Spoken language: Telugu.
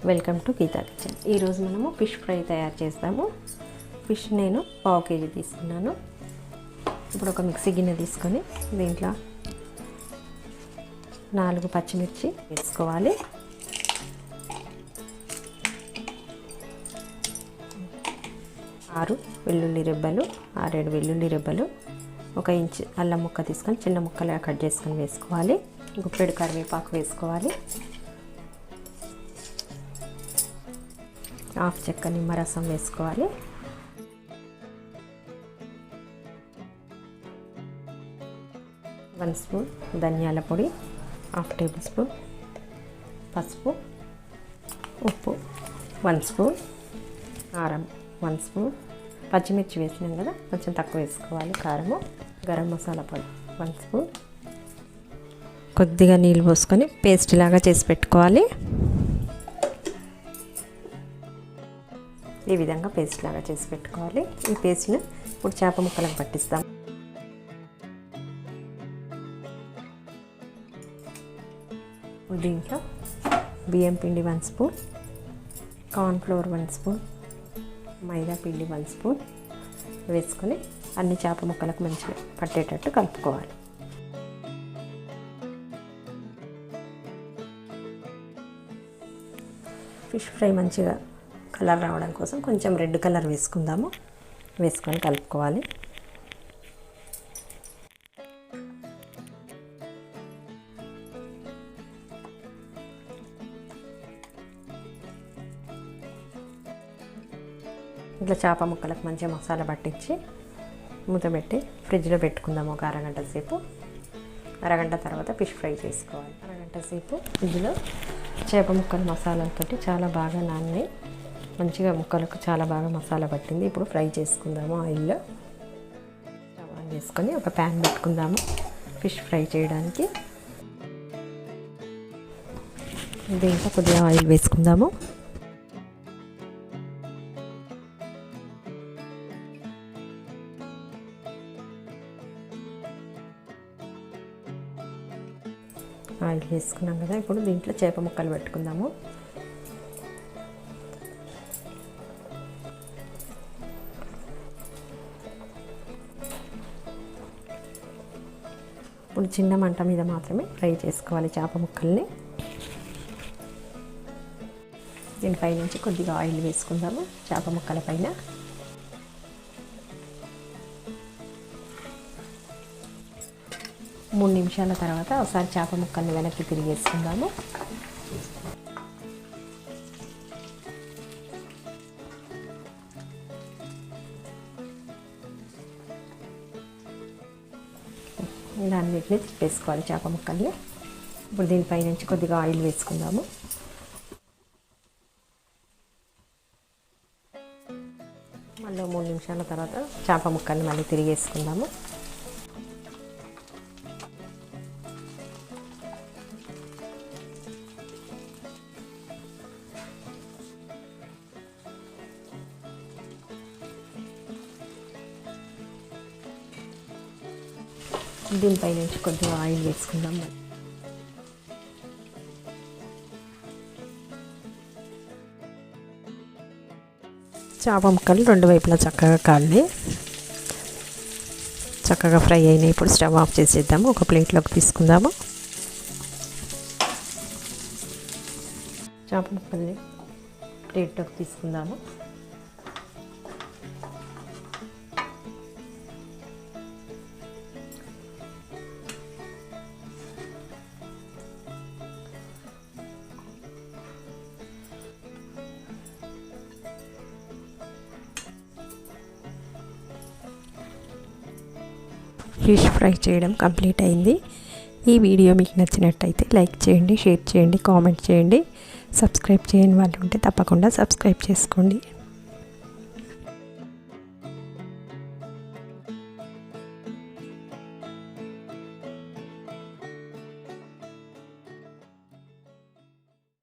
Welcome to Gita kitchen. ఈరోజు మనము ఫిష్ ఫ్రై తయారు చేస్తాము. ఫిష్ నేను 1/2 kg తీసుకున్నాను. ఇప్పుడు ఒక మిక్సీ గిన్నె తీసుకొని దీంట్లో 4 పచ్చిమిర్చి వేసుకోవాలి. ఆరు వెల్లుల్లి రెబ్బలు, 6-7 వెల్లుల్లి రెబ్బలు, 1 ఇంచ్ అల్లం ముక్క తీసుకొని చిన్న ముక్కలుగా కట్ చేసుకొని వేసుకోవాలి. గుప్పెడు కరివేపాకు వేసుకోవాలి. 1/2 చెక్క నిమ్మరసం వేసుకోవాలి. వన్ స్పూన్ ధనియాల పొడి, 1/2 టేబుల్ స్పూన్ పసుపు, ఉప్పు 1 స్పూన్, కారం 1 స్పూన్, పచ్చిమిర్చి వేసినాం కదా కొంచెం తక్కువ వేసుకోవాలి కారము, గరం మసాలా పొడి 1 స్పూన్, కొద్దిగా నీళ్ళు పోసుకొని పేస్ట్ లాగా చేసి పెట్టుకోవాలి. ఈ విధంగా పేస్ట్ లాగా చేసి పెట్టుకోవాలి. ఈ పేస్ట్ని ఇప్పుడు చేప ముక్కలకు పట్టిస్తాం. దీంట్లో బియ్యం పిండి 1 స్పూన్, కార్న్ఫ్లోర్ 1 స్పూన్, మైదా పిండి 1 స్పూన్ వేసుకొని అన్ని చేప ముక్కలకు మంచిగా పట్టేటట్టు కలుపుకోవాలి. ఫిష్ ఫ్రై మంచిగా కలర్ రావడం కోసం కొంచెం రెడ్ కలర్ వేసుకుందాము. వేసుకొని కలుపుకోవాలి. ఇట్లా చేప ముక్కలకు మంచిగా మసాలా పట్టించి మూత పెట్టి ఫ్రిడ్జ్లో పెట్టుకుందాము ఒక అరగంట సేపు. అరగంట తర్వాత ఫిష్ ఫ్రై చేసుకోవాలి. అరగంట సేపు ఫ్రిడ్జ్లో చేప ముక్కలు మసాలాలతోటి చాలా బాగా నాని మంచిగా ముక్కలకు చాలా బాగా మసాలా పట్టింది. ఇప్పుడు ఫ్రై చేసుకుందాము. ఆయిల్లో స్టవ్ ఆన్ చేసుకొని ఒక ప్యాన్ పెట్టుకుందాము ఫిష్ ఫ్రై చేయడానికి. దీంట్లో కొద్దిగా ఆయిల్ వేసుకుందాము. ఆయిల్ వేసుకున్నాం కదా, ఇప్పుడు దీంట్లో చేప ముక్కలు పెట్టుకుందాము. ఇప్పుడు చిన్న మంట మీద మాత్రమే ఫ్రై చేసుకోవాలి చేప ముక్కల్ని. దీనిపై నుంచి కొద్దిగా ఆయిల్ వేసుకుందాము చేప ముక్కల పైన. మూడు నిమిషాల తర్వాత ఒకసారి చేప ముక్కల్ని వెనక్కి తిరిగేసుకుందాము. ఇలా అన్నిటిని తిప్పేసుకోవాలి చేప ముక్కల్ని. ఇప్పుడు దీనిపై నుంచి కొద్దిగా ఆయిల్ వేసుకుందాము. మళ్ళీ 3 నిమిషాల తర్వాత చేప ముక్కల్ని మళ్ళీ తిరిగేసుకుందాము. దీనిపై నుంచి కొద్దిగా ఆయిల్ వేసుకుందాం. చేప ముక్కలు 2 వైపులా చక్కగా కాలి చక్కగా ఫ్రై అయినాయి. ఇప్పుడు స్టవ్ ఆఫ్ చేసేద్దాము. ఒక ప్లేట్లోకి తీసుకుందాము. చేప ముక్కల్ని ప్లేట్లోకి తీసుకుందాము. ఫిష్ ఫ్రై చేయడం కంప్లీట్ అయింది. ఈ వీడియో మీకు నచ్చినట్టయితే లైక్ చేయండి, షేర్ చేయండి, కామెంట్ చేయండి. సబ్స్క్రైబ్ చేయని వాళ్ళు ఉంటే తప్పకుండా సబ్స్క్రైబ్ చేసుకోండి.